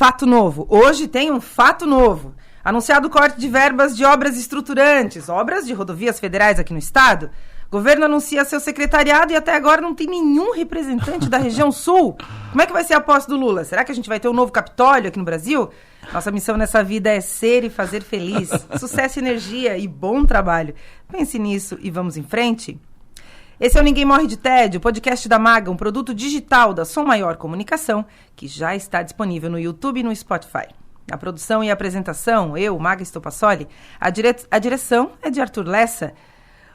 fato novo. Hoje tem um fato novo. Anunciado o corte de verbas de obras estruturantes, obras de rodovias federais aqui no estado. O governo anuncia seu secretariado e até agora não tem nenhum representante da região sul. Como é que vai ser a posse do Lula? Será que a gente vai ter um novo Capitólio aqui no Brasil? Nossa missão nessa vida é ser e fazer feliz. Sucesso, energia e bom trabalho. Pense nisso e vamos em frente. Esse é o Ninguém Morre de Tédio, podcast da Maga, um produto digital da Som Maior Comunicação, que já está disponível no YouTube e no Spotify. A produção e a apresentação, eu, Maga Estopassoli, a direção é de Arthur Lessa.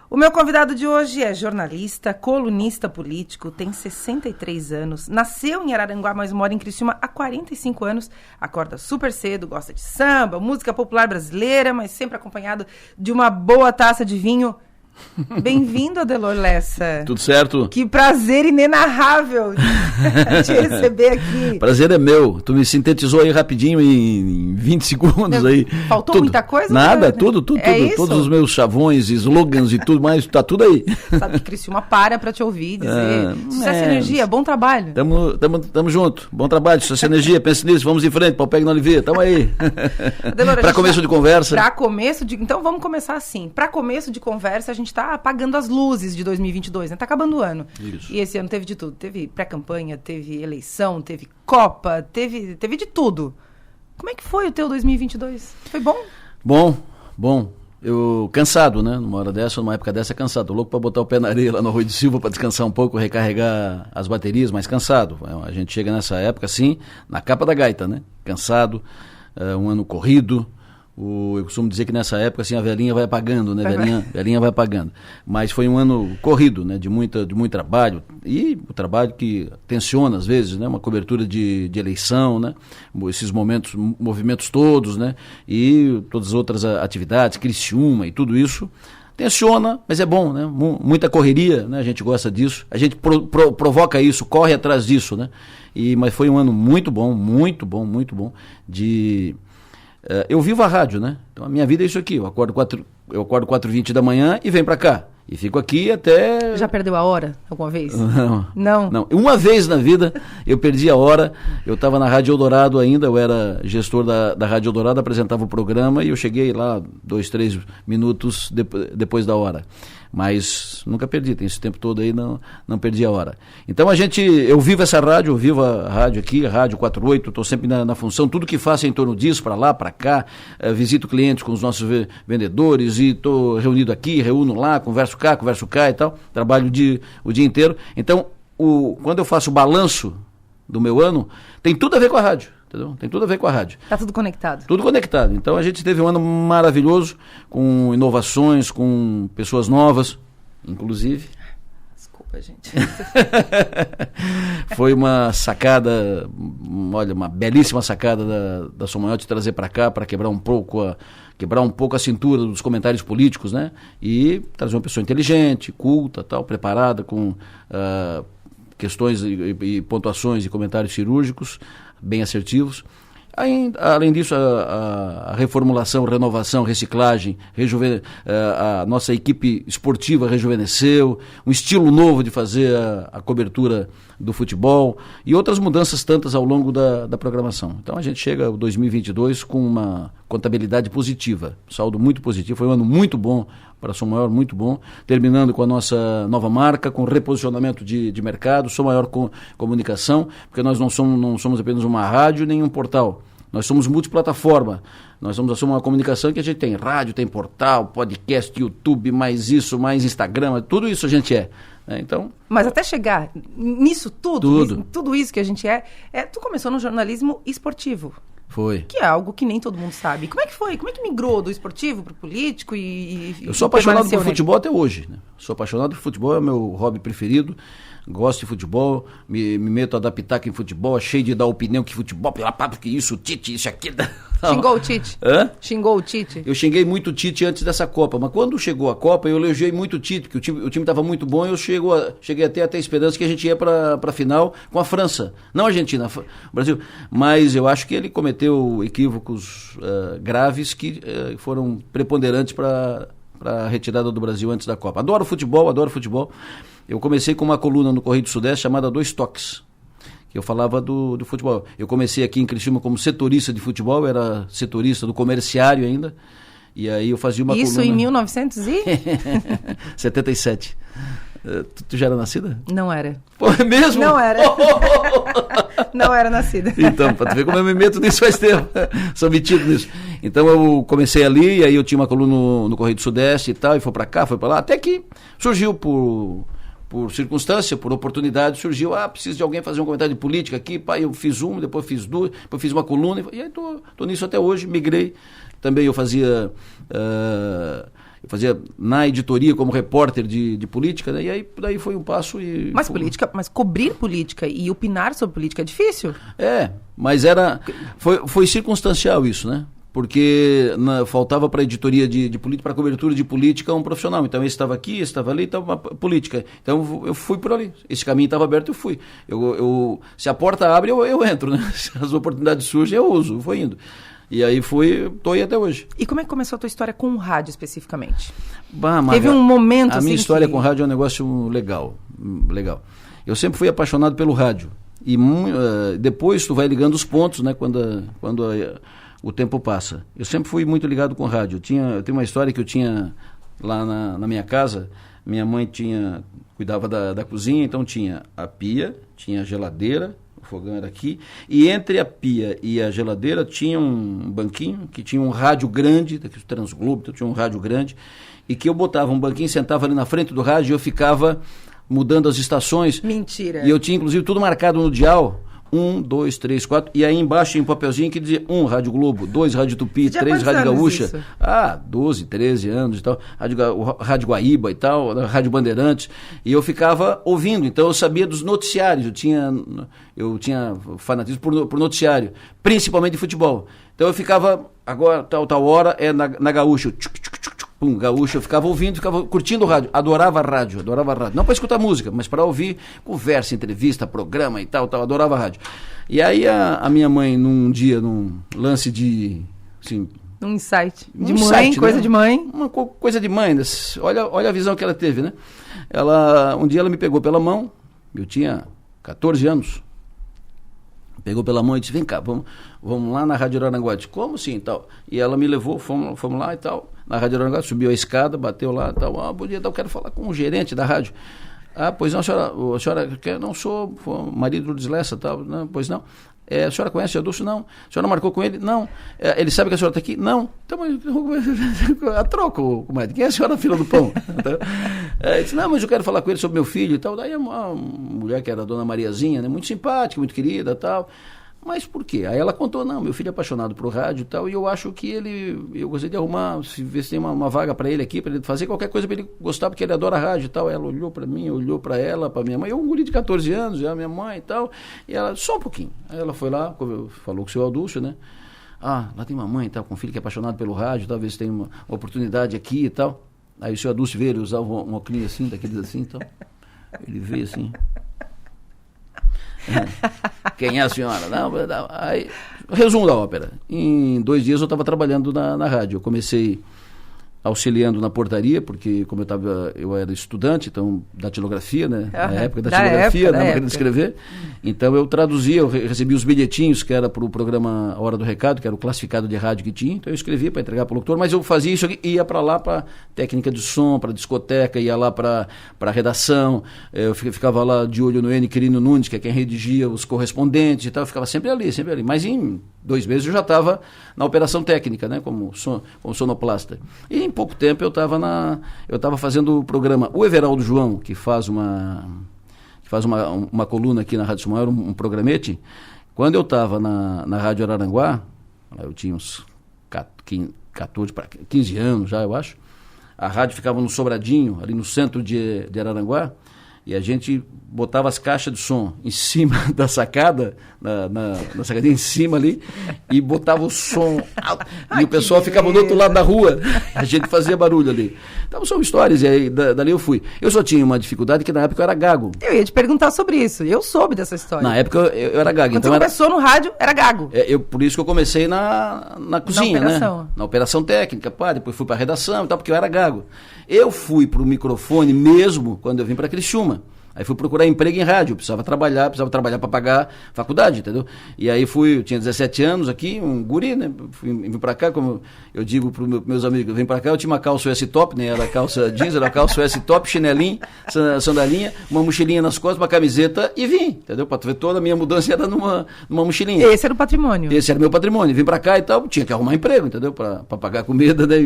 O meu convidado de hoje é jornalista, colunista político, tem 63 anos, nasceu em Araranguá, mas mora em Criciúma há 45 anos, acorda super cedo, gosta de samba, música popular brasileira, mas sempre acompanhado de uma boa taça de vinho. Bem-vindo, Adelor Lessa. Tudo certo? Que prazer inenarrável te receber aqui. Prazer é meu. Tu me sintetizou aí rapidinho em 20 segundos aí. Faltou tudo. Muita coisa? Nada, tudo. É Todos os meus chavões, slogans e tudo mais, tá tudo aí. Sabe que Criciúma para te ouvir, dizer sucesso, energia, bom trabalho. Tamo junto. Bom trabalho, sucesso, energia, pense nisso, vamos em frente, pau pegue no Oliveira, tamo aí. Para começo de conversa. Então vamos começar assim. Para começo de conversa, a gente está apagando as luzes de 2022, né? Tá acabando o ano. Isso. E esse ano teve de tudo. Teve pré-campanha, teve eleição, teve Copa, teve de tudo. Como é que foi o teu 2022? Foi bom? Bom. Eu cansado, né? Numa época dessa, cansado. Tô louco pra botar o pé na areia lá no Arroio de Silva pra descansar um pouco, recarregar as baterias, mas cansado. A gente chega nessa época, assim, na capa da gaita, né? Cansado, um ano corrido. Eu costumo dizer que nessa época assim, a velhinha vai apagando, né? Velhinha vai apagando. Mas foi um ano corrido, né? De muito trabalho. E o trabalho que tensiona às vezes, né? Uma cobertura de eleição, né? Esses movimentos todos, né? E todas as outras atividades, Criciúma e tudo isso. Tensiona, mas é bom, né? Muita correria, né? A gente gosta disso. A gente provoca isso, corre atrás disso, né? Mas foi um ano muito bom eu vivo a rádio, né? Então a minha vida é isso aqui. Eu acordo 4h20 da manhã e venho pra cá. E fico aqui até... Já perdeu a hora alguma vez? Não. Uma vez na vida eu perdi a hora. Eu estava na Rádio Eldorado ainda, eu era gestor da Rádio Eldorado, apresentava o programa e eu cheguei lá 2-3 minutos depois da hora. Mas nunca perdi, tem esse tempo todo aí, não perdi a hora. Então eu vivo essa rádio, eu vivo a rádio aqui, a Rádio 48, estou sempre na função, tudo que faço é em torno disso, para lá, para cá, visito clientes com os nossos vendedores e estou reunido aqui, reúno lá, converso cá e tal, trabalho o dia inteiro. Então, quando eu faço o balanço do meu ano, tem tudo a ver com a rádio. Entendeu? Tem tudo a ver com a rádio. Tá tudo conectado. Tudo conectado. Então a gente teve um ano maravilhoso, com inovações, com pessoas novas, inclusive. Desculpa, gente. Foi uma sacada, uma belíssima sacada da Som Maior de trazer para cá, para quebrar um pouco a cintura dos comentários políticos, né? E trazer uma pessoa inteligente, culta, tal, preparada, com questões e pontuações e comentários cirúrgicos, bem assertivos. Além disso, a reformulação, renovação, reciclagem, a nossa equipe esportiva rejuvenesceu, um estilo novo de fazer a cobertura do futebol e outras mudanças tantas ao longo da programação. Então a gente chega ao 2022 com uma contabilidade positiva, saldo muito positivo, foi um ano muito bom para a Som Maior, muito bom, terminando com a nossa nova marca, com reposicionamento de mercado, Som Maior Comunicação, porque nós não somos apenas uma rádio nem um portal. Nós somos multiplataforma, nós somos a Som Maior Comunicação, que a gente tem rádio, tem portal, podcast, YouTube, mais isso, mais Instagram, tudo isso a gente é. Então, mas até chegar nisso tudo isso que a gente tu começou no jornalismo esportivo. Foi. Que é algo que nem todo mundo sabe. Como é que foi? Como é que migrou do esportivo para o político Eu sou apaixonado por futebol até hoje, né? Sou apaixonado por futebol, é o meu hobby preferido. Gosto de futebol, me meto a dar pitaco em futebol, achei de dar opinião que futebol, porque isso, Tite, isso, aquilo. Xingou o Tite? Hã? Xingou o Tite? Eu xinguei muito o Tite antes dessa Copa, mas quando chegou a Copa eu elogiei muito o Tite, porque o time estava muito bom e eu cheguei até a ter esperança que a gente ia para a final com a França, não a Argentina, Brasil. Mas eu acho que ele cometeu equívocos graves que foram preponderantes para a retirada do Brasil antes da Copa. Adoro futebol. Eu comecei com uma coluna no Correio do Sudeste chamada Dois Toques, que eu falava do futebol. Eu comecei aqui em Criciúma como setorista de futebol, eu era setorista do comerciário ainda, e aí eu fazia uma coluna... Isso em 1977. Tu já era nascida? Não era. Pô, é mesmo? Não era. Não era nascida. Então, pra tu ver como eu me meto nisso faz tempo. Sou metido nisso. Então eu comecei ali, e aí eu tinha uma coluna no Correio do Sudeste e tal, e foi pra cá, foi pra lá, até que surgiu por circunstância, por oportunidade, surgiu, preciso de alguém fazer um comentário de política aqui, pá, eu fiz um, depois fiz duas, depois fiz uma coluna, e aí tô nisso até hoje, migrei. Também eu fazia na editoria como repórter de política, né? E aí daí foi um passo e... Mas cobrir política e opinar sobre política é difícil? Mas foi circunstancial isso, né? Porque faltava para a editoria de política, para a cobertura de política, um profissional. Então esse estava aqui, esse estava ali, estava uma política. Então eu fui por ali. Esse caminho estava aberto, eu fui. Se a porta abre, eu entro, né? Se as oportunidades surgem, eu uso, vou indo. E aí estou aí até hoje. E como é que começou a tua história com o rádio, especificamente? Teve um momento assim. A minha história com o rádio é um negócio legal. Eu sempre fui apaixonado pelo rádio. E depois tu vai ligando os pontos, né? Quando o tempo passa. Eu sempre fui muito ligado com o rádio. Eu tenho uma história que eu tinha lá na minha casa. Minha mãe cuidava da cozinha, então tinha a pia, tinha a geladeira, o fogão era aqui, e entre a pia e a geladeira tinha um banquinho que tinha um rádio grande, daqui do Transglobo, então tinha um rádio grande, e que eu botava um banquinho, sentava ali na frente do rádio e eu ficava mudando as estações. Mentira. E eu tinha inclusive tudo marcado no dial. 1, 2, 3, 4, e aí embaixo tinha um papelzinho que dizia 1, Rádio Globo, 2, Rádio Tupi, 3, Rádio Gaúcha. Isso? 12, 13 anos e tal, Rádio Guaíba e tal, Rádio Bandeirantes, e eu ficava ouvindo, então eu sabia dos noticiários, eu tinha fanatismo por noticiário, principalmente de futebol. Então eu ficava, agora, tal hora é na Gaúcha, Gaúcha, eu ficava ouvindo, ficava curtindo o rádio, adorava rádio, não para escutar música, mas para ouvir conversa, entrevista, programa e tal, adorava rádio. E aí a minha mãe, num lance de, assim... Um insight de mãe, coisa, né? De mãe. Uma coisa de mãe, olha a visão que ela teve, né? Um dia ela me pegou pela mão, eu tinha 14 anos, pegou pela mão e disse, vem cá, vamos lá na Rádio Araranguá. Eu disse, como assim, tal? E ela me levou, fomos lá e tal, na Rádio Araranguá, subiu a escada, bateu lá e tal, bom dia, eu quero falar com o gerente da rádio. Pois não, a senhora quer? Não, sou marido do Deslessa, tal, não, pois não. A senhora conhece o Adolfo? Não. A senhora marcou com ele? Não. Ele sabe que a senhora está aqui? Não. Então, a troco, comadre. Quem é a senhora, filha do pão? Ele disse, não, mas eu quero falar com ele sobre meu filho e tal. Daí uma mulher que era a dona Mariazinha, né, muito simpática, muito querida e tal. Mas por quê? Aí ela contou, não, meu filho é apaixonado por rádio e tal, e eu acho que eu gostaria de arrumar, ver se tem uma vaga para ele aqui, para ele fazer qualquer coisa para ele gostar, porque ele adora rádio e tal. Ela olhou para mim, olhou para ela, para minha mãe, eu um guri de 14 anos, já minha mãe e tal, e ela, só um pouquinho. Aí ela foi lá, falou com o seu Adúlcio, né? Lá tem uma mãe e tal, com um filho que é apaixonado pelo rádio, talvez tenha uma oportunidade aqui e tal. Aí o seu Adúlcio veio, ele usava um óculos assim, daqueles assim e tal. Ele veio assim... Quem é a senhora? Não, aí, resumo da ópera. Em 2 dias eu estava trabalhando na rádio. Eu comecei auxiliando na portaria, porque como eu era estudante, então, datilografia, né? Na época da datilografia, na máquina de escrever. Então eu traduzia, eu recebia os bilhetinhos que era para o programa Hora do Recado, que era o classificado de rádio que tinha, então eu escrevia para entregar para o locutor, mas eu fazia isso aqui, ia para lá para técnica de som, para discoteca, ia lá para redação, eu ficava lá de olho no N. Quirino Nunes, que é quem redigia os correspondentes e tal, eu ficava sempre ali, mas em 2 meses eu já estava na operação técnica, né, como sonoplasta. E em pouco tempo eu estava fazendo o programa, o Everaldo João, que faz uma coluna aqui na Rádio São Maior, um programete. Quando eu estava na Rádio Araranguá, eu tinha uns 14 para 15 anos já, eu acho. A rádio ficava no Sobradinho, ali no centro de Araranguá, e a gente botava as caixas de som em cima da sacada, na sacadinha em cima ali, e botava o som alto, e o pessoal ficava do outro lado da rua, a gente fazia barulho ali. Então são histórias, e aí dali eu fui. Eu só tinha uma dificuldade que na época eu era gago. Eu ia te perguntar sobre isso, eu soube dessa história. Na época eu era gago. Quando então você começou no rádio, era gago. Por isso que eu comecei na cozinha, né? Na operação técnica, depois fui para a redação e tal, porque eu era gago. Eu fui para o microfone mesmo quando eu vim para Criciúma. Aí fui procurar emprego em rádio, precisava trabalhar para pagar faculdade, entendeu? E aí eu tinha 17 anos aqui, um guri, né? Vim para cá, como eu digo para meus amigos, vim para cá, eu tinha uma calça US top, né? Era calça jeans, era calça US top, chinelinho, sandalinha, uma mochilinha nas costas, uma camiseta e vim, entendeu? Para ver toda a minha mudança era numa mochilinha. Esse era o patrimônio. Esse era meu patrimônio. Vim para cá e tal, tinha que arrumar emprego, entendeu? Para pagar a comida, né?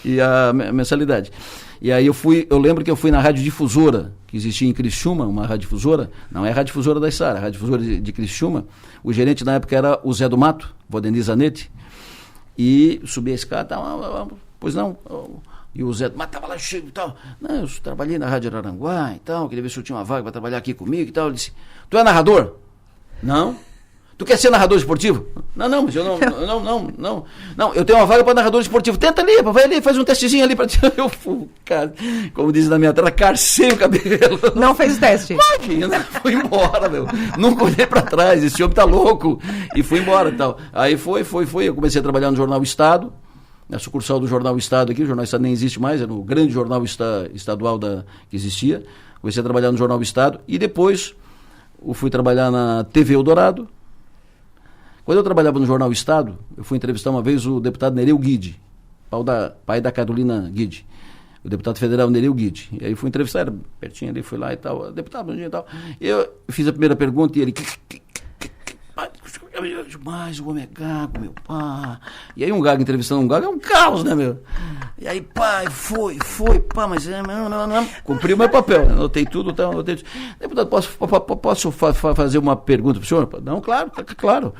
E a mensalidade. E aí eu lembro que eu fui na Rádio Difusora, que existia em Criciúma, uma radiodifusora, não é a radiodifusora da Sara, a radiodifusora de Criciúma. O gerente na época era o Zé do Mato, Valdemir Zanetti, e subi a escada, pois não, e o Zé do Mato estava lá cheio e tal. Não, eu trabalhei na Rádio Araranguá e tal, queria ver se eu tinha uma vaga para trabalhar aqui comigo e tal. Ele disse, tu é narrador? Não. Tu quer ser narrador esportivo? Não, mas eu não, eu tenho uma vaga para narrador esportivo. Tenta ali, vai ali, faz um testezinho ali para ti. Eu fui, cara, como diz na minha terra, carcei o cabelo. Não fez o teste? Máquina, fui embora, meu. Nunca olhei para trás, esse homem tá louco. E fui embora e tal. Aí foi. Eu comecei a trabalhar no Jornal Estado, na sucursal do Jornal Estado aqui. O Jornal Estado nem existe mais, era o grande jornal estadual que existia. Comecei a trabalhar no Jornal Estado e depois eu fui trabalhar na TV Eldorado. Quando eu trabalhava no Jornal Estado, eu fui entrevistar uma vez o deputado Nereu Guide, pai da Carolina Guide, o deputado federal Nereu Guide. E aí fui entrevistar, era pertinho ali, fui lá e tal, deputado, bom dia e tal. E eu fiz a primeira pergunta e ele... Demais, o homem é gago, meu pá. E aí um gago entrevistando um gago é um caos, né, meu? E aí, pá, foi, pá, mas não. Cumpri o meu papel, né? Anotei tudo, tá, anotei tudo. Deputado, posso fazer uma pergunta pro senhor? Não, claro.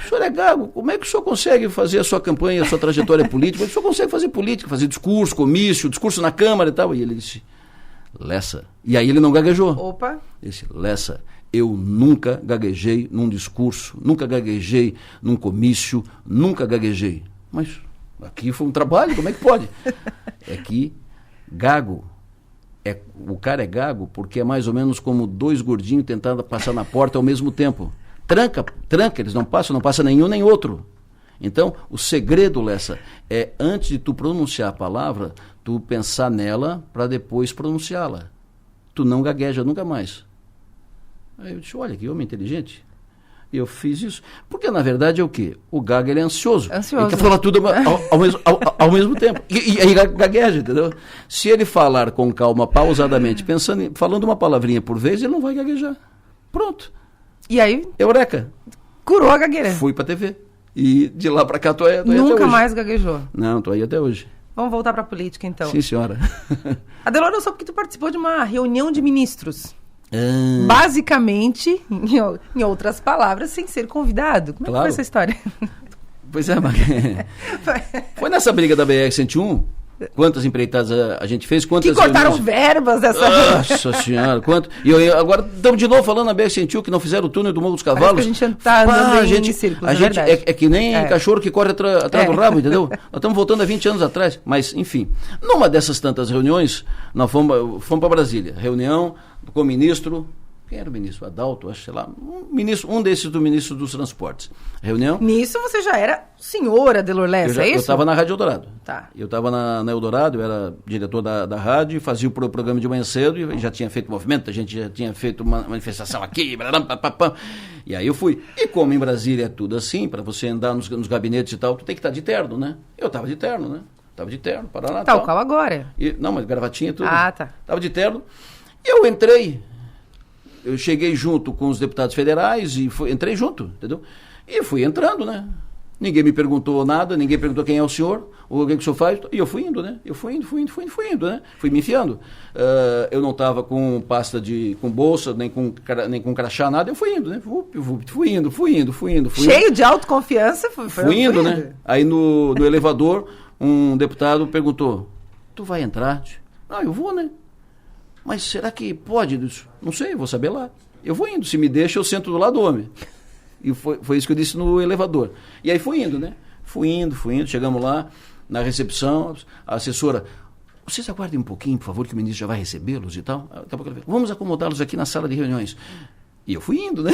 O senhor é gago, como é que o senhor consegue fazer a sua campanha, a sua trajetória política? Como é que o senhor consegue fazer política, fazer discurso, comício, discurso na Câmara e tal? E ele disse, Lessa. E aí ele não gaguejou. Opa. Ele disse, Lessa, eu nunca gaguejei num discurso, nunca gaguejei num comício, nunca gaguejei. Mas aqui foi um trabalho, como é que pode? É que gago, o cara é gago porque é mais ou menos como dois gordinhos tentando passar na porta ao mesmo tempo. Tranca, eles não passa nenhum nem outro. Então, o segredo, Lessa, é antes de tu pronunciar a palavra, tu pensar nela para depois pronunciá-la. Tu não gagueja nunca mais. Aí eu disse, olha, que homem inteligente. E eu fiz isso. Porque, na verdade, é o quê? O gago, ele é ansioso. Ele quer falar tudo ao mesmo tempo. E aí gagueja, entendeu? Se ele falar com calma, pausadamente, falando uma palavrinha por vez, ele não vai gaguejar. Pronto. E aí? Eureka. Curou a gagueira. Fui pra TV. E de lá pra cá, tô aí até hoje. Nunca mais gaguejou? Não, tô aí até hoje. Vamos voltar pra política, então. Sim, senhora. Adelor, eu soube que tu participou de uma reunião de ministros. Basicamente, em outras palavras, sem ser convidado. Como é que foi essa história? Pois é, mas... Foi nessa briga da BR-101? Quantas empreitadas a gente fez? Quantas que cortaram verbas dessa... Nossa senhora, quanto... E agora estamos de novo falando na BR-101 que não fizeram o túnel do Morro dos Cavalos. Parece que a gente está andando em círculos, a gente é que nem cachorro que corre atrás do rabo, entendeu? Nós estamos voltando a 20 anos atrás. Mas, enfim, numa dessas tantas reuniões, nós fomos para Brasília. Reunião com o ministro... Quem era o ministro? Adalto, acho, sei lá. Um desses do ministro dos Transportes. Reunião. Nisso você já era senhor Adelor Lessa, é isso? Eu estava na Rádio Eldorado. Tá. Eu estava na Eldorado, eu era diretor da rádio, fazia o programa de manhã cedo e já tinha feito movimento, a gente já tinha feito uma manifestação aqui, e aí eu fui. E como em Brasília é tudo assim, para você andar nos gabinetes e tal, tu tem que estar de terno, né? Eu estava de terno, né? Estava de terno, Paraná. Tal qual agora. Não, mas gravatinha e tudo. Ah, tá. Estava de terno. E eu entrei. Eu cheguei junto com os deputados federais e entrei junto, entendeu? E fui entrando, né? Ninguém me perguntou nada, ninguém perguntou quem é o senhor, o que o senhor faz, e eu fui indo, né? Eu fui indo, né? Fui me enfiando. Eu não estava com pasta com bolsa, nem com crachá, nada, eu fui indo, né? Fui indo. Cheio de autoconfiança, fui indo, né? Aí no elevador, um deputado perguntou, tu vai entrar? Não, eu vou, né? Mas será que pode? Não sei, vou saber lá. Eu vou indo, se me deixa, eu sento do lado do homem. E foi isso que eu disse no elevador. E aí fui indo, né? Fui indo, chegamos lá, na recepção, a assessora, vocês aguardem um pouquinho, por favor, que o ministro já vai recebê-los e tal. Daqui a pouco ela falou, vamos acomodá-los aqui na sala de reuniões. E eu fui indo, né?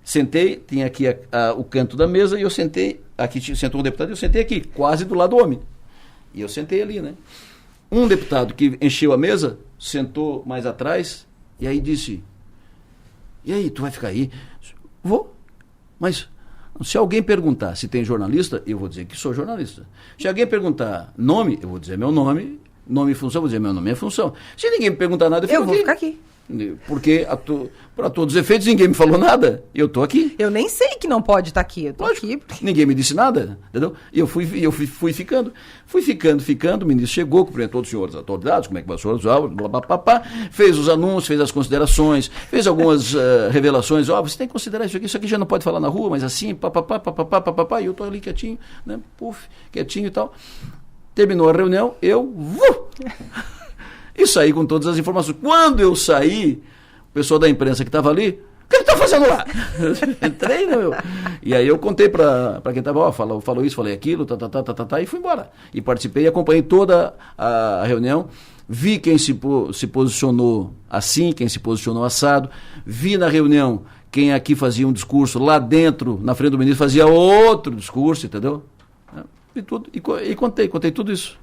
Sentei, tinha aqui o canto da mesa, e eu sentei, aqui sentou um deputado, e eu sentei aqui, quase do lado do homem. E eu sentei ali, né? Um deputado que encheu a mesa, sentou mais atrás, E aí disse, e aí, tu vai ficar aí? Vou, mas se alguém perguntar se tem jornalista, eu vou dizer que sou jornalista. Se alguém perguntar nome, eu vou dizer meu nome e função, eu vou dizer meu nome e função. Se ninguém me perguntar nada, eu vou ficar aqui. Porque, para todos os efeitos, ninguém me falou nada. Eu estou aqui. Eu nem sei que não pode estar aqui. Eu tô Lógico, aqui. Porque... ninguém me disse nada, entendeu? E eu fui ficando. Fui ficando, o ministro chegou, cumprimentou os senhores autoridades, como é que vai o senhor usar, blá, blá, blá, blá, fez os anúncios, fez as considerações, fez algumas revelações. Você tem que considerar isso aqui já não pode falar na rua, mas assim, papapá, e eu estou ali quietinho, né? Quietinho e tal. Terminou a reunião, e saí com todas as informações. Quando eu saí, o pessoal da imprensa que estava ali, o que ele está fazendo lá? Entrei, né, meu? E aí eu contei para quem estava, falou isso, falei aquilo, e fui embora. E participei, acompanhei toda a reunião, vi quem se posicionou assim, quem se posicionou assado, vi na reunião quem aqui fazia um discurso, lá dentro, na frente do ministro, fazia outro discurso, entendeu? E contei tudo isso.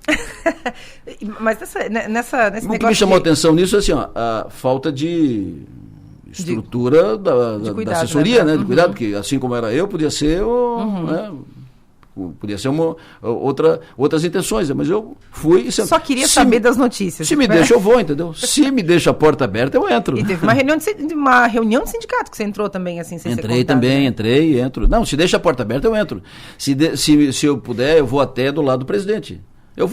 Mas nesse negócio. O que me chamou a atenção nisso é assim, a falta de estrutura da cuidado, da assessoria, né? De cuidado, porque assim como era eu, podia ser podia ser outras intenções, mas eu fui... Só queria saber das notícias. Se me deixa, eu vou, entendeu? Se me deixa a porta aberta, eu entro. E teve uma reunião de sindicato que você entrou também, assim, sem Entrei ser contado, também, né? entrei e entro. Não, se deixa a porta aberta, eu entro. Se eu puder, eu vou até do lado do presidente. Eu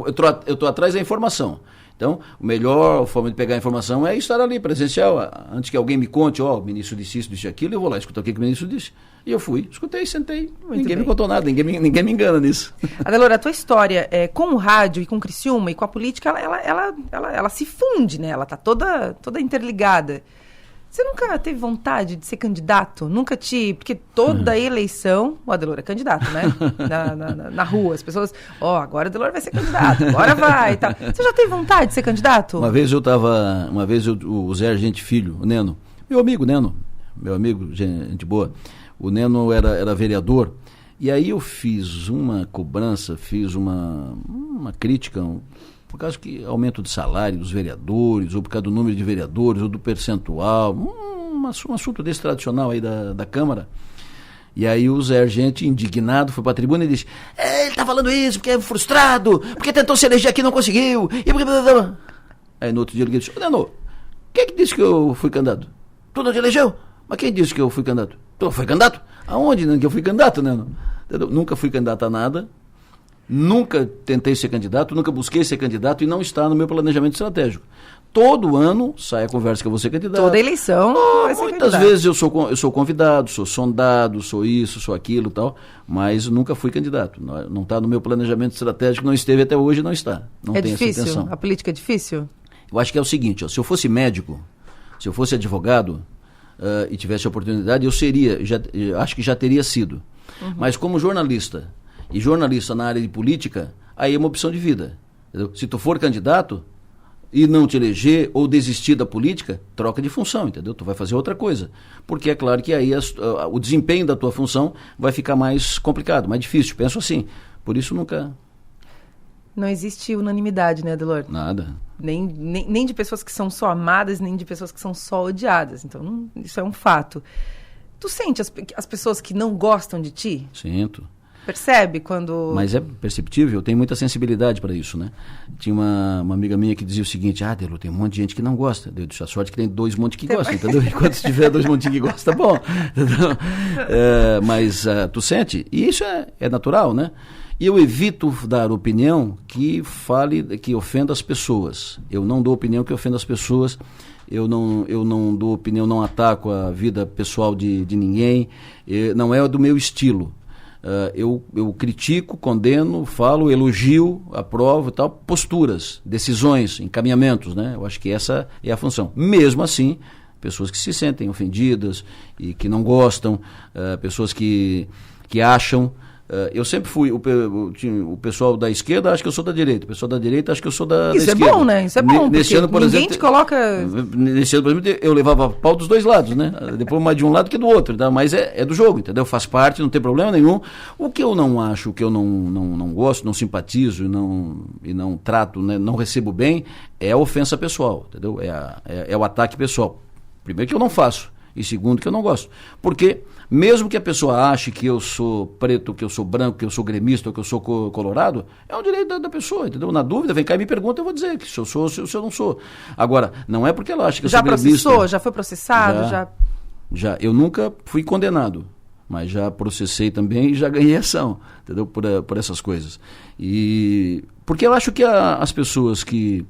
estou atrás da informação. Então, a melhor forma de pegar a informação é estar ali, presencial. Antes que alguém me conte, o ministro disse isso, disse aquilo, eu vou lá escutar o que o ministro disse. E eu fui, escutei, sentei. Ninguém me contou nada, ninguém me engana nisso. Adelora, a tua história com o rádio e com o Criciúma e com a política, ela se funde, né? Ela está toda interligada. Você nunca teve vontade de ser candidato? Porque toda eleição, o Adelor é candidato, né? Na rua, as pessoas, agora o Adelor vai ser candidato, agora vai e tal. Você já teve vontade de ser candidato? Uma vez o Zé Argente Filho, o Neno, meu amigo Neno, gente boa, o Neno era vereador, e aí eu fiz uma cobrança, fiz uma crítica, por causa que aumento de salário dos vereadores, ou por causa do número de vereadores, ou do percentual, um assunto desse tradicional aí da Câmara. E aí o Zé Argente, indignado, foi para a tribuna e disse, ele está falando isso porque é frustrado, porque tentou se eleger aqui e não conseguiu. Aí no outro dia ele disse, Neno, quem é que disse que eu fui candidato? Tu não te elegeu? Mas quem disse que eu fui candidato? Tu foi candidato? Aonde que eu fui candidato, Neno? Entendeu? Nunca fui candidato a nada. Nunca tentei ser candidato, nunca busquei ser candidato e não está no meu planejamento estratégico. Todo ano sai a conversa que eu vou ser candidato. Toda eleição vai ser muitas candidato. Vezes eu sou convidado, sou sondado, sou isso, sou aquilo e tal, mas nunca fui candidato. Não está no meu planejamento estratégico, não esteve até hoje e não está. Não tem difícil? Essa intenção. A política é difícil? Eu acho que é o seguinte, se eu fosse médico, se eu fosse advogado e tivesse a oportunidade, eu seria, acho que já teria sido. Uhum. Mas como jornalista, e jornalista na área de política, aí é uma opção de vida. Entendeu? Se tu for candidato e não te eleger ou desistir da política, troca de função, entendeu? Tu vai fazer outra coisa. Porque é claro que aí o desempenho da tua função vai ficar mais complicado, mais difícil. Penso assim. Por isso nunca... Não existe unanimidade, né, Adelor? Nada. Nem de pessoas que são só amadas, nem de pessoas que são só odiadas. Então, isso é um fato. Tu sente as pessoas que não gostam de ti? Sinto. Percebe quando... Mas é perceptível, eu tenho muita sensibilidade para isso, né? Tinha uma amiga minha que dizia o seguinte, Delu, tem um monte de gente que não gosta. Eu disse, a sorte que tem 2 montes que gostam, entendeu? Enquanto tiver 2 montes que gostam, tá bom. Mas tu sente, e isso é natural, né? E eu evito dar opinião que ofenda as pessoas. Eu não dou opinião que ofenda as pessoas. Eu não dou opinião, não ataco a vida pessoal de ninguém. Não é do meu estilo. Eu critico, condeno, falo, elogio, aprovo e tal, posturas, decisões, encaminhamentos, né? Eu acho que essa é a função. Mesmo assim, pessoas que se sentem ofendidas e que não gostam, pessoas que acham Eu sempre fui, o pessoal da esquerda acha que eu sou da direita, o pessoal da direita acha que eu sou da Isso esquerda. Isso é bom, né? Isso é bom, nesse ano, por ninguém exemplo, te coloca... Nesse ano, por exemplo, eu levava pau dos dois lados, né? Depois mais de um lado que do outro, tá? Mas é do jogo, entendeu? Faz parte, não tem problema nenhum. O que eu não acho, o que eu não gosto, não simpatizo e não trato, né? Não recebo bem, é a ofensa pessoal, entendeu? É o ataque pessoal. Primeiro que eu não faço, e segundo que eu não gosto. Porque mesmo que a pessoa ache que eu sou preto, que eu sou branco, que eu sou gremista, ou que eu sou colorado, é um direito da pessoa, entendeu? Na dúvida, vem cá e me pergunta, eu vou dizer que se eu sou, se eu não sou. Agora, não é porque ela acha que eu sou gremista. Já processou? Já foi processado? Já. Eu nunca fui condenado, mas já processei também e já ganhei ação, entendeu? Por essas coisas. E porque eu acho que as pessoas que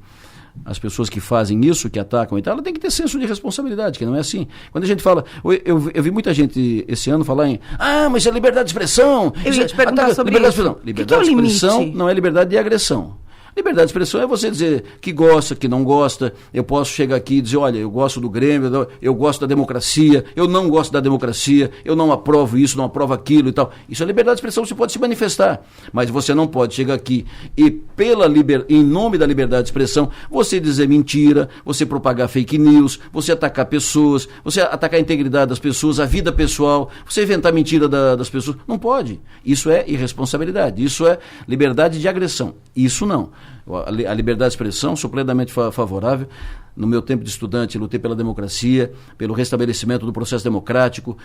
fazem isso, que atacam e tal, ela tem que ter senso de responsabilidade, que não é assim. Quando a gente fala, eu vi muita gente esse ano falar mas é liberdade de expressão. Eu ia te perguntar sobre liberdade isso. Liberdade de expressão não é liberdade de agressão. Liberdade de expressão é você dizer que gosta, que não gosta. Eu posso chegar aqui e dizer, olha, eu gosto do Grêmio, eu gosto da democracia, eu não gosto da democracia, eu não aprovo isso, não aprovo aquilo e tal. Isso é liberdade de expressão, você pode se manifestar. Mas você não pode chegar aqui e, em nome da liberdade de expressão, você dizer mentira, você propagar fake news, você atacar pessoas, você atacar a integridade das pessoas, a vida pessoal, você inventar mentira das pessoas. Não pode. Isso é irresponsabilidade, isso é liberdade de agressão. Isso não. A liberdade de expressão, sou plenamente favorável. No meu tempo de estudante, lutei pela democracia, pelo restabelecimento do processo democrático,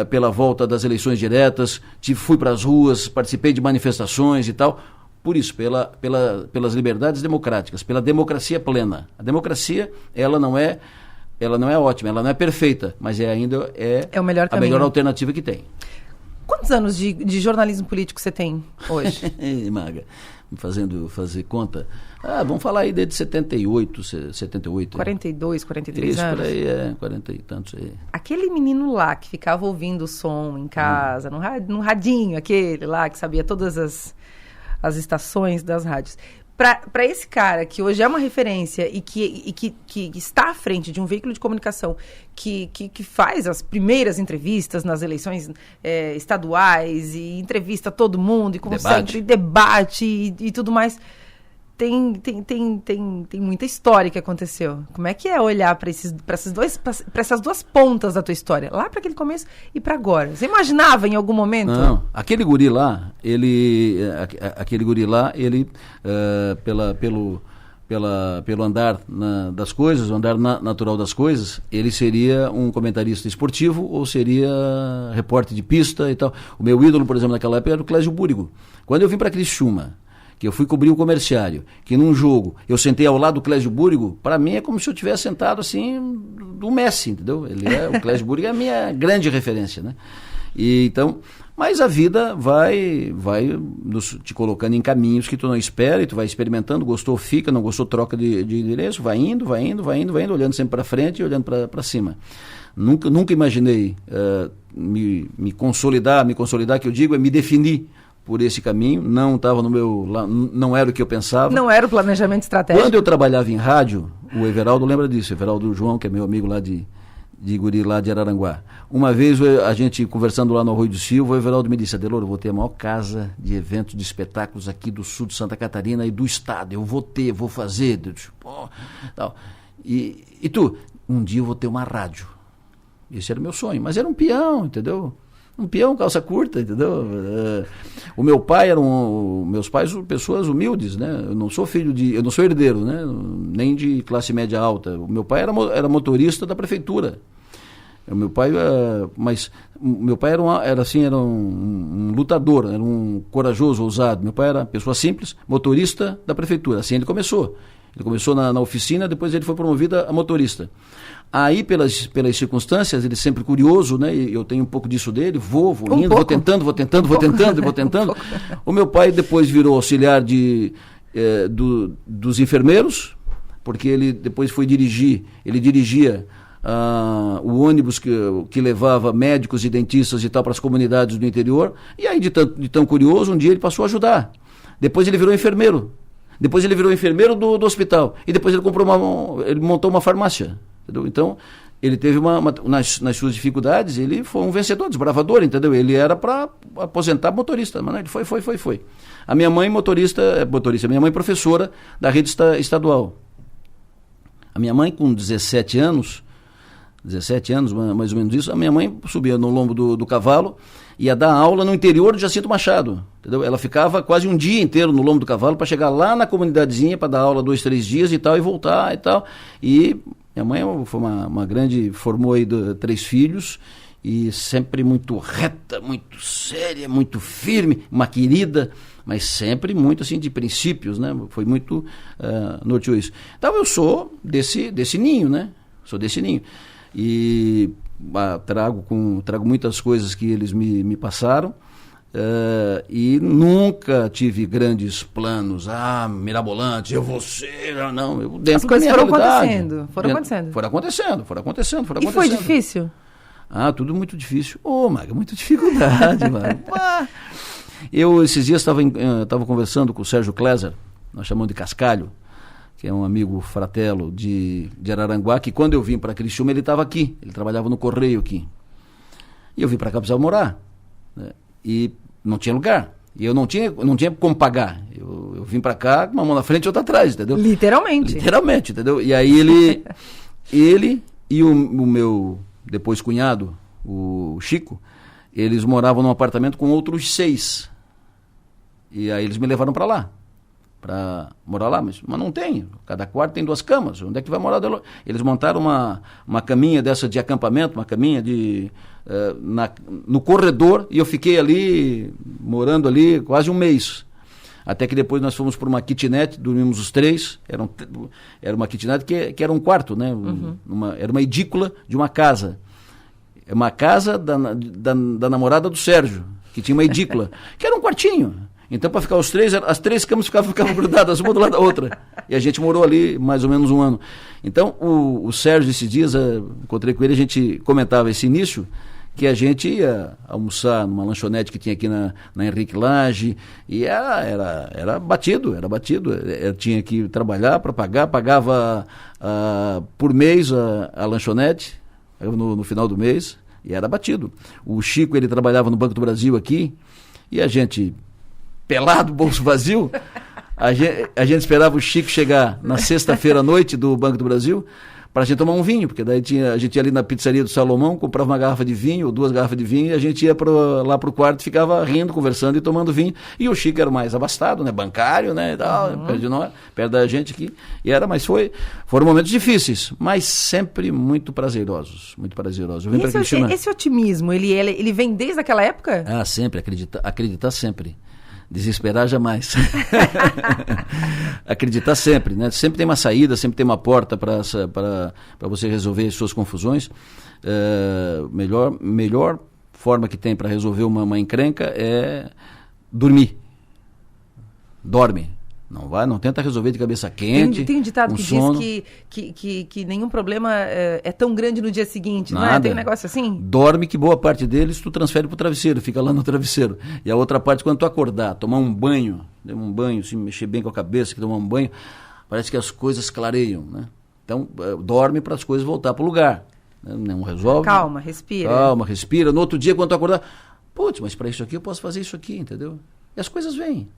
pela volta das eleições diretas, fui para as ruas, participei de manifestações e tal. Por isso, pelas liberdades democráticas, pela democracia plena. A democracia, ela não é ótima, ela não é perfeita, mas ainda é o melhor caminho. A melhor alternativa que tem. Quantos anos de jornalismo político você tem hoje? Maga, fazer conta. Vamos falar aí desde 78. 42, 43 isso, anos? Por aí, 40 e tantos aí. Aquele menino lá que ficava ouvindo o som em casa, no radinho, aquele lá que sabia todas as estações das rádios. Para esse cara que hoje é uma referência e que está à frente de um veículo de comunicação que faz as primeiras entrevistas nas eleições estaduais e entrevista todo mundo e consegue debate e tudo mais, tem muita história que aconteceu. Como é que é olhar para essas duas pontas da tua história, lá para aquele começo e para agora? Você imaginava em algum momento? Não, aquele guri lá, ele pelo andar das coisas, o andar natural das coisas, ele seria um comentarista esportivo ou seria repórter de pista e tal. O meu ídolo, por exemplo, naquela época era o Clésio Búrigo. Quando eu vim para Criciúma, que eu fui cobrir o comerciário, que num jogo eu sentei ao lado do Clésio Búrigo, para mim é como se eu tivesse sentado assim do Messi, entendeu? O Clésio Búrigo é a minha grande referência, né? E então, mas a vida vai te colocando em caminhos que tu não espera e tu vai experimentando, gostou, fica, não gostou, troca de endereço, vai indo, olhando sempre para frente e olhando para cima. Nunca imaginei me consolidar, que eu digo é me definir por esse caminho, não estava não era o que eu pensava. Não era o planejamento estratégico. Quando eu trabalhava em rádio, o Everaldo lembra disso, o Everaldo João, que é meu amigo lá de Guri, lá de Araranguá. Uma vez, a gente conversando lá no Arroio do Silva, o Everaldo me disse, Adelor, eu vou ter a maior casa de eventos, de espetáculos aqui do sul de Santa Catarina e do estado, eu vou fazer, tal. E tu, um dia eu vou ter uma rádio. Esse era o meu sonho, mas era um peão, entendeu? Um peão, calça curta, entendeu? O meu pai meus pais são pessoas humildes, né? Eu não sou herdeiro, né? Nem de classe média alta. O meu pai era motorista da prefeitura. O meu pai, era um lutador, era um corajoso, ousado. Meu pai era pessoa simples, motorista da prefeitura. Assim ele começou. Ele começou na oficina, depois ele foi promovido a motorista. Aí, pelas circunstâncias, ele sempre curioso, né? E eu tenho um pouco disso dele, vou indo, vou tentando. O meu pai depois virou auxiliar dos enfermeiros, porque ele depois foi ele dirigia o ônibus que levava médicos e dentistas e tal para as comunidades do interior, e aí de tão curioso, um dia ele passou a ajudar. Depois ele virou enfermeiro. Depois ele virou enfermeiro do hospital. E depois ele montou uma farmácia. Entendeu? Então, ele teve nas suas dificuldades, ele foi um vencedor, desbravador, entendeu? Ele era para aposentar motorista, mas ele foi. A minha mãe minha mãe professora da rede estadual. A minha mãe com 17 anos, mais ou menos isso, a minha mãe subia no lombo do cavalo, ia dar aula no interior de Jacinto Machado, entendeu? Ela ficava quase um dia inteiro no lombo do cavalo para chegar lá na comunidadezinha para dar aula 2, 3 dias e tal, e voltar e tal. E minha mãe foi uma grande, formou aí 3 filhos, e sempre muito reta, muito séria, muito firme, uma querida, mas sempre muito assim de princípios, né? Foi muito norteou isso. Então eu sou desse ninho, né? Sou desse ninho. E trago muitas coisas que eles me passaram, e nunca tive grandes planos, mirabolantes, eu vou ser, não, eu dentro as coisas da minha foram realidade. Foram acontecendo. E foi difícil? Tudo muito difícil. Maga, muita dificuldade, mano. Eu, esses dias, estava conversando com o Sérgio Kleiser, nós chamamos de Cascalho, que é um amigo fratelo de Araranguá, que quando eu vim para Criciúma, ele estava aqui, ele trabalhava no Correio aqui. E eu vim para cá, precisava morar, né? E não tinha lugar. E eu não tinha como pagar. Eu vim para cá com uma mão na frente e outra atrás, entendeu? Literalmente, entendeu? E aí ele e o meu depois cunhado, o Chico, eles moravam num apartamento com outros 6. E aí eles me levaram para lá, para morar lá, mas não tem. Cada quarto tem 2 camas. Onde é que vai morar? Eles montaram uma caminha dessa de acampamento, uma caminha no corredor, e eu fiquei ali, morando ali quase um mês. Até que depois nós fomos para uma kitnet, dormimos os 3, era uma kitnet que era um quarto, né? Era uma edícula de uma casa. É uma casa da namorada do Sérgio, que tinha uma edícula, que era um quartinho. Então, para ficar os 3, as 3 camas ficavam grudadas, uma do lado da outra. E a gente morou ali mais ou menos um ano. Então, o Sérgio, esses dias, encontrei com ele, a gente comentava esse início, que a gente ia almoçar numa lanchonete que tinha aqui na Henrique Lage, e era batido. Eu tinha que trabalhar para pagava por mês a lanchonete, no final do mês, e era batido. O Chico, ele trabalhava no Banco do Brasil aqui, e a gente, pelado, bolso vazio, a gente esperava o Chico chegar na sexta-feira à noite do Banco do Brasil, para a gente tomar um vinho, porque daí a gente ia ali na pizzaria do Salomão, comprava uma garrafa de vinho, ou 2 garrafas de vinho, e a gente ia lá pro quarto, ficava rindo, conversando e tomando vinho. E o Chico era mais abastado, né, bancário, né, e tal, perto da gente aqui. Foram momentos difíceis, mas sempre muito prazerosos, muito prazerosos. Eu vim para Criciúma. Esse otimismo, ele vem desde aquela época? Sempre, acreditar sempre. Desesperar jamais. Acreditar sempre, né? Sempre tem uma saída, sempre tem uma porta para você resolver as suas confusões. Melhor forma que tem para resolver uma encrenca é dormir. Dorme. Não tenta resolver de cabeça quente. Tem um ditado com que sono. diz que nenhum problema é tão grande no dia seguinte, Nada. não é? Tem um negócio assim? Dorme, que boa parte deles tu transfere pro travesseiro, fica lá no travesseiro. E a outra parte, quando tu acordar, tomar um banho, assim, mexer bem com a cabeça, tomar um banho, parece que as coisas clareiam, né? Então, dorme para as coisas voltar pro lugar. Não resolve. Calma, respira. No outro dia, quando tu acordar, putz, mas para isso aqui eu posso fazer isso aqui, entendeu? E as coisas vêm,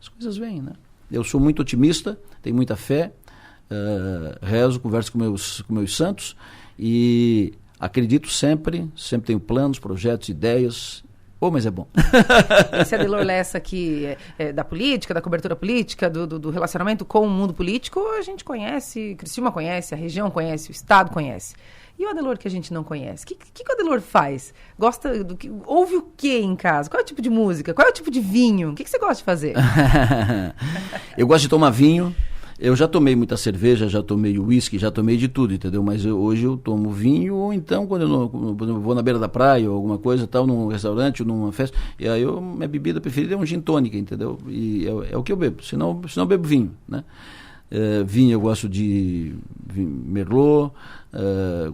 né? Eu sou muito otimista, tenho muita fé, rezo, converso com meus santos e acredito sempre tenho planos, projetos, ideias. Mas é bom. Esse Adelor Lessa aqui da política, da cobertura política, do relacionamento com o mundo político, a gente conhece, Criciúma conhece, a região conhece, o estado conhece. E o Adelor que a gente não conhece? O que o Adelor faz? Ouve o que em casa? Qual é o tipo de música? Qual é o tipo de vinho? O que você gosta de fazer? Eu gosto de tomar vinho. Eu já tomei muita cerveja, já tomei uísque, já tomei de tudo, entendeu? Mas hoje eu tomo vinho, ou então quando eu vou na beira da praia ou alguma coisa, tal, num restaurante ou numa festa, e aí minha bebida preferida é um gin tônica, entendeu? E é o que eu bebo, senão eu bebo vinho, né? Vinho eu gosto de Merlot,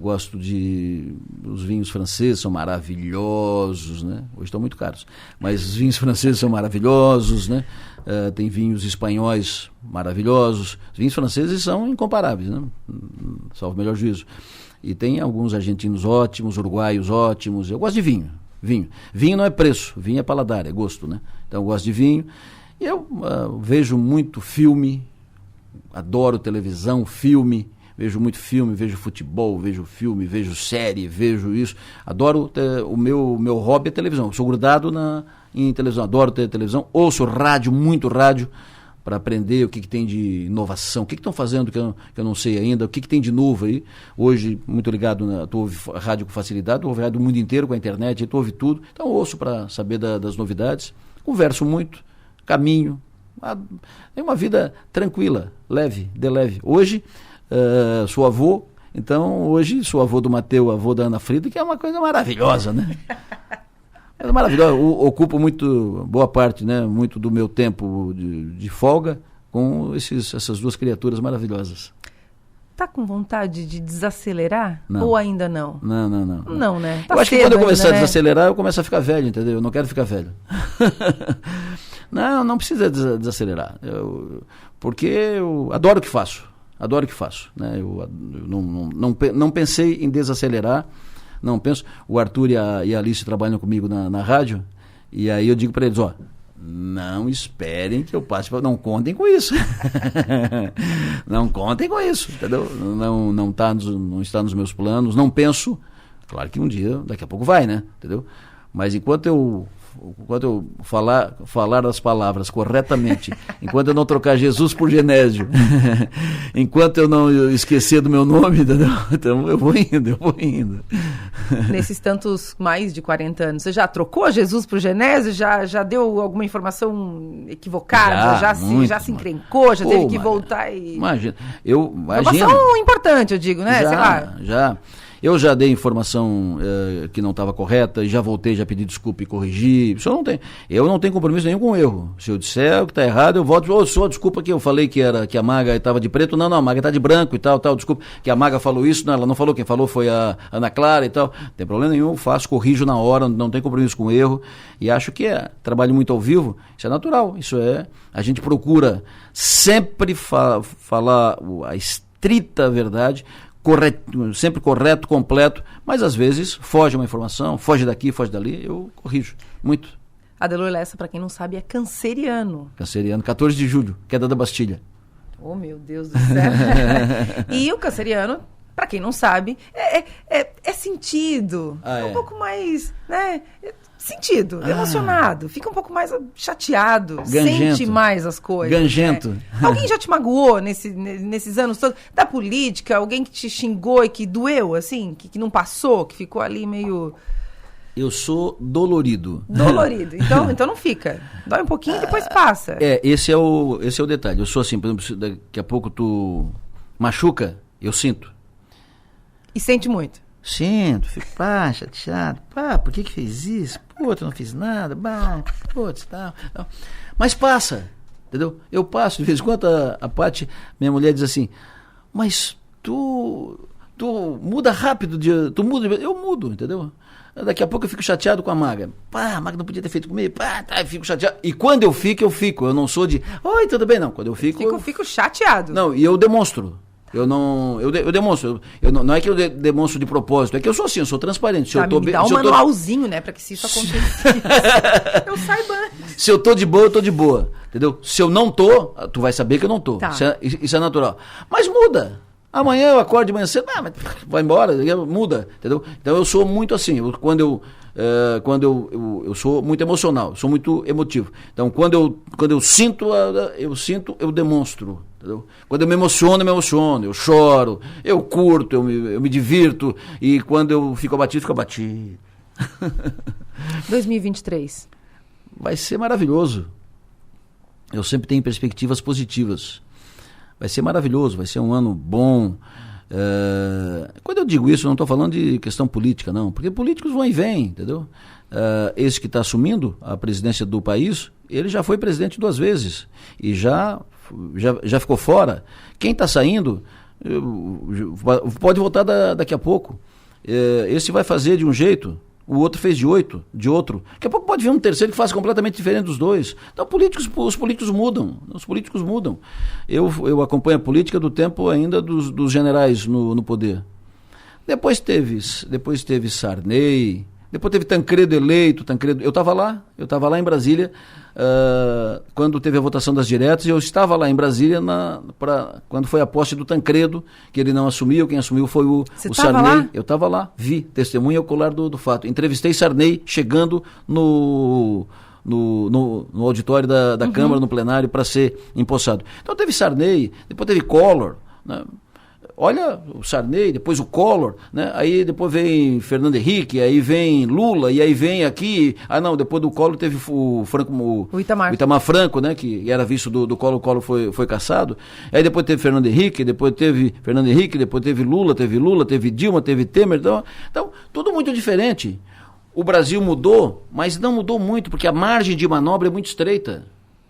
gosto de... Os vinhos franceses são maravilhosos, né? Hoje estão muito caros, mas os vinhos franceses são maravilhosos, né? Tem vinhos espanhóis maravilhosos. Os vinhos franceses são incomparáveis, né? Salvo o melhor juízo. E tem alguns argentinos ótimos, uruguaios ótimos. Eu gosto de vinho. Vinho não é preço, vinho é paladar, é gosto, né? Então eu gosto de vinho. E eu vejo muito filme, adoro televisão, filme. Vejo muito filme, vejo futebol, vejo filme, vejo série, vejo isso. Adoro, o meu hobby é televisão. Eu sou grudado em televisão, adoro ter televisão. Ouço rádio, muito rádio, para aprender o que tem de inovação. O que estão fazendo que eu não sei ainda, o que tem de novo aí. Hoje, muito ligado, tu ouve rádio com facilidade, tu ouve rádio do mundo inteiro com a internet, tu ouve tudo. Então ouço para saber das novidades. Converso muito, caminho. É uma vida tranquila, leve, de leve. Hoje... sou avô, então hoje sou avô do Mateu, avô da Ana Frida, que é uma coisa maravilhosa, né? É maravilhosa, ocupo boa parte, né, muito do meu tempo de folga com essas duas criaturas maravilhosas. Tá com vontade de desacelerar? Não. Ou ainda não? Não. Não, né? Tá eu acho que quando eu começar ainda, a desacelerar, eu começo a ficar velho, entendeu? Eu não quero ficar velho. Não precisa desacelerar. Porque eu adoro o que faço. Né? Eu não pensei em desacelerar, não penso. O Arthur e a Alice trabalham comigo na rádio, e aí eu digo para eles, não esperem que eu passe, não contem com isso. Não contem com isso, entendeu? Não está nos meus planos, não penso. Claro que um dia, daqui a pouco vai, né? Entendeu? Mas enquanto eu falar as palavras corretamente, enquanto eu não trocar Jesus por Genésio, enquanto eu não esquecer do meu nome, entendeu? Então eu vou indo. Nesses tantos mais de 40 anos, você já trocou Jesus por Genésio? Já deu alguma informação equivocada? Já se encrencou? Já teve que voltar e... Imagina. Informação importante, eu digo, né? Sei lá. Já. Eu já dei informação que não estava correta, já voltei, já pedi desculpa e corrigi. Eu não tenho compromisso nenhum com o erro. Se eu disser o que está errado, eu volto. Desculpa que eu falei que a maga estava de preto. Não, a maga está de branco e tal. Desculpa que a maga falou isso. Não, ela não falou, quem falou foi a Ana Clara e tal. Não tem problema nenhum, corrijo na hora, não tem compromisso com o erro. E acho que trabalho muito ao vivo, isso é natural. A gente procura sempre falar a estrita verdade, sempre correto, completo, mas às vezes foge uma informação, foge daqui, foge dali, eu corrijo, muito. Adelor Lessa, para quem não sabe, é canceriano. 14 de julho, queda da Bastilha. Oh, meu Deus do céu. E o canceriano, para quem não sabe, é sentido, um pouco mais, né... Sentido, emocionado, fica um pouco mais chateado, Gangento. Sente mais as coisas. Gangento. Né? Alguém já te magoou nesses anos todos? Da política, alguém que te xingou e que doeu, assim, que não passou, que ficou ali meio... Eu sou dolorido. Então não fica. Dói um pouquinho e depois passa. Esse é o detalhe. Eu sou assim, por exemplo, daqui a pouco tu machuca, eu sinto. E sente muito? Sinto, fico, chateado, por que fez isso? Tu não fiz nada, tal. Mas passa, entendeu? Eu passo, de vez em quando a Paty, minha mulher, diz assim, mas tu muda rápido, tu muda, eu mudo, entendeu? Daqui a pouco eu fico chateado com a Maga. A Maga não podia ter feito comigo, eu fico chateado. E quando eu fico, eu não sou de, oi, tudo bem, não, quando eu fico... Eu fico chateado. Não, e eu demonstro. Eu demonstro. Não é que eu demonstro de propósito, é que eu sou assim, eu sou transparente. Se eu tô dá um manualzinho, né, pra que se isso acontecesse, eu saiba. Se eu tô de boa, eu tô de boa, entendeu? Se eu não tô, tu vai saber que eu não tô. Tá. Isso é natural. Mas muda. Amanhã eu acordo de manhã cedo, mas vai embora, muda, entendeu? Então eu sou muito assim, quando eu sou muito emocional, sou muito emotivo. Então quando eu sinto, eu demonstro. Entendeu? Quando eu me emociono, eu choro, eu curto, eu me divirto, e quando eu fico abatido. 2023. Vai ser maravilhoso. Eu sempre tenho perspectivas positivas. Vai ser maravilhoso, vai ser um ano bom. Quando eu digo isso, eu não estou falando de questão política, não, porque políticos vão e vêm, entendeu? Esse que está assumindo a presidência do país, ele já foi presidente 2 vezes e já ficou fora. Quem está saindo pode voltar daqui a pouco. Esse vai fazer de um jeito, o outro fez de outro. Daqui a pouco pode vir um terceiro que faça completamente diferente dos dois. Então os políticos mudam. Eu acompanho a política do tempo ainda dos generais no poder. Depois teve Sarney, depois teve Tancredo eleito. Eu estava lá em Brasília, quando teve a votação das diretas, e eu estava lá em Brasília quando foi a posse do Tancredo, que ele não assumiu, quem assumiu foi o Sarney. Lá? Eu estava lá, vi, testemunha ocular do fato. Entrevistei Sarney chegando no auditório da Câmara, no plenário, para ser empossado. Então teve Sarney, depois teve Collor, né? Olha, o Sarney, depois o Collor, né? Aí depois vem Fernando Henrique, aí vem Lula, e aí vem aqui... depois do Collor teve o Itamar Franco, né? Que era visto do Collor, o Collor foi cassado. Aí depois teve Fernando Henrique, depois teve Lula, teve Dilma, teve Temer. Então, tudo muito diferente. O Brasil mudou, mas não mudou muito, porque a margem de manobra é muito estreita.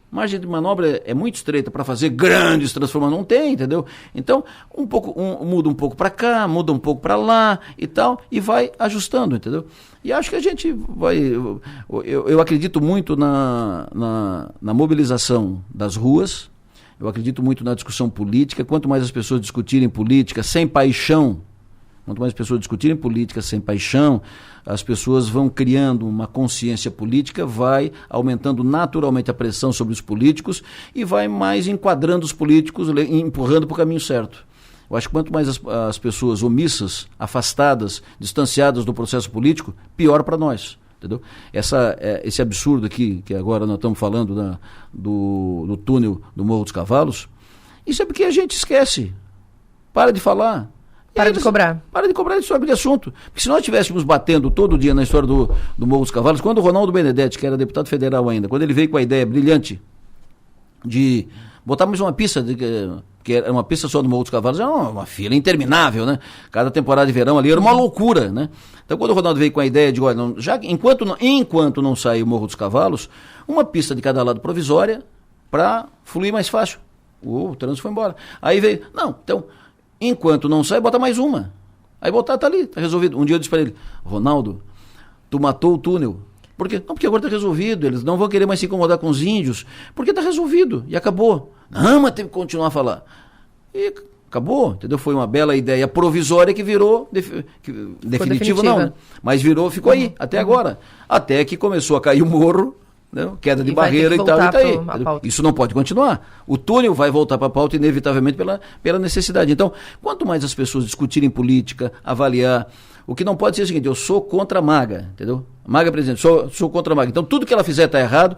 A margem de manobra é muito estreita para fazer grandes transformações, não tem, entendeu? Então, muda um pouco para cá, muda um pouco para lá e tal, e vai ajustando, entendeu? E acho que a gente vai... Eu acredito muito na mobilização das ruas, eu acredito muito na discussão política. Quanto mais as pessoas discutirem política sem paixão, quanto mais as pessoas discutirem política sem paixão, as pessoas vão criando uma consciência política, vai aumentando naturalmente a pressão sobre os políticos e vai mais enquadrando os políticos, empurrando para o caminho certo. Eu acho que quanto mais as pessoas omissas, afastadas, distanciadas do processo político, pior para nós. Entendeu? Esse absurdo aqui, que agora nós estamos falando do túnel do Morro dos Cavalos, isso é porque a gente esquece. Para de falar. Para de cobrar esse tipo de assunto. Porque se nós estivéssemos batendo todo dia na história do Morro dos Cavalos, quando o Ronaldo Benedetti, que era deputado federal ainda, quando ele veio com a ideia brilhante de botar mais uma pista, que era uma pista só do Morro dos Cavalos, era uma fila interminável, né? Cada temporada de verão ali era uma loucura, né? Então quando o Ronaldo veio com a ideia de, olha, enquanto não sair o Morro dos Cavalos, uma pista de cada lado provisória para fluir mais fácil. O trânsito foi embora. Aí veio, enquanto não sai, bota mais uma. Aí tá ali, tá resolvido. Um dia eu disse para ele, Ronaldo, tu matou o túnel. Por quê? Não, porque agora tá resolvido, eles não vão querer mais se incomodar com os índios, porque tá resolvido, e acabou. Não, mas teve que continuar a falar. E acabou, entendeu? Foi uma bela ideia provisória que virou, definitiva não, né? Mas ficou aí, até agora. Até que começou a cair o morro, né? Queda de barreira e tal, e tá aí. Isso não pode continuar. O túnel vai voltar para a pauta inevitavelmente pela necessidade. Então, quanto mais as pessoas discutirem política, avaliar, o que não pode ser o seguinte, eu sou contra a Maga, entendeu? Maga presidente, sou contra a Maga. Então, tudo que ela fizer está errado,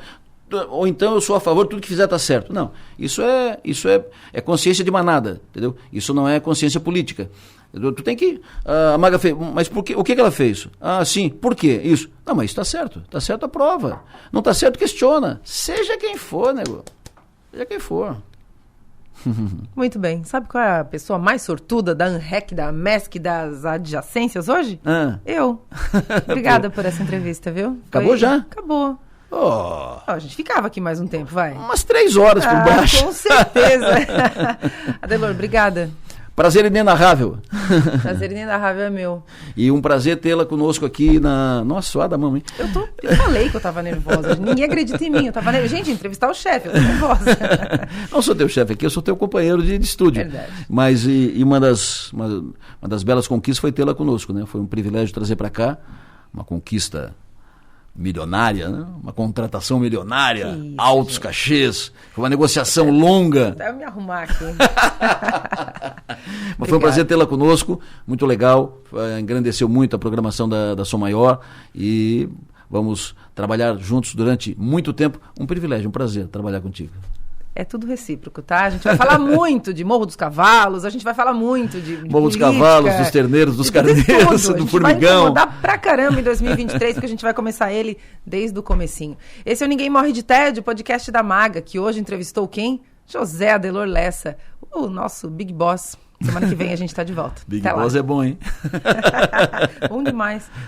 ou então eu sou a favor, tudo que fizer está certo. Não, isso é consciência de manada, entendeu? Isso não é consciência política. Tu tem que... A Maga fez... Mas por quê? O que ela fez? Sim, por quê? Isso. Não, mas está certo a prova. Não está certo, questiona. Seja quem for, nego. Seja quem for. Muito bem. Sabe qual é a pessoa mais sortuda da ANREC, da MESC, das adjacências hoje? Eu. Obrigada por essa entrevista, viu? Acabou já? Acabou. A gente ficava aqui mais um tempo, vai. Umas 3 horas por baixo. Com certeza. Adelor, obrigada. Prazer inenarrável. Prazer inenarrável é meu. E um prazer tê-la conosco aqui na... Nossa, suada mão, hein? Eu falei que eu tava nervosa. Ninguém acredita em mim. Eu tava nervosa. Gente, entrevistar o chefe, eu tô nervosa. Não sou teu chefe aqui, eu sou teu companheiro de estúdio. Verdade. Mas uma das belas conquistas foi tê-la conosco, né? Foi um privilégio trazer para cá uma conquista milionária, né? Uma contratação milionária, isso, altos gente. Cachês, foi uma negociação longa. Deve me arrumar aqui. Mas foi um prazer tê-la conosco, muito legal, engrandeceu muito a programação da Som Maior e vamos trabalhar juntos durante muito tempo. Um privilégio, um prazer trabalhar contigo. É tudo recíproco, tá? A gente vai falar muito de Morro dos Cavalos, a gente vai falar muito de Morro dos Cavalos, dos terneiros, dos carneiros, do formigão. A gente vai incomodar pra caramba em 2023, porque a gente vai começar ele desde o comecinho. Esse é o Ninguém Morre de Tédio, podcast da Maga, que hoje entrevistou quem? José Adelor Lessa, o nosso Big Boss. Semana que vem a gente tá de volta. Big Boss é bom, hein? Bom demais.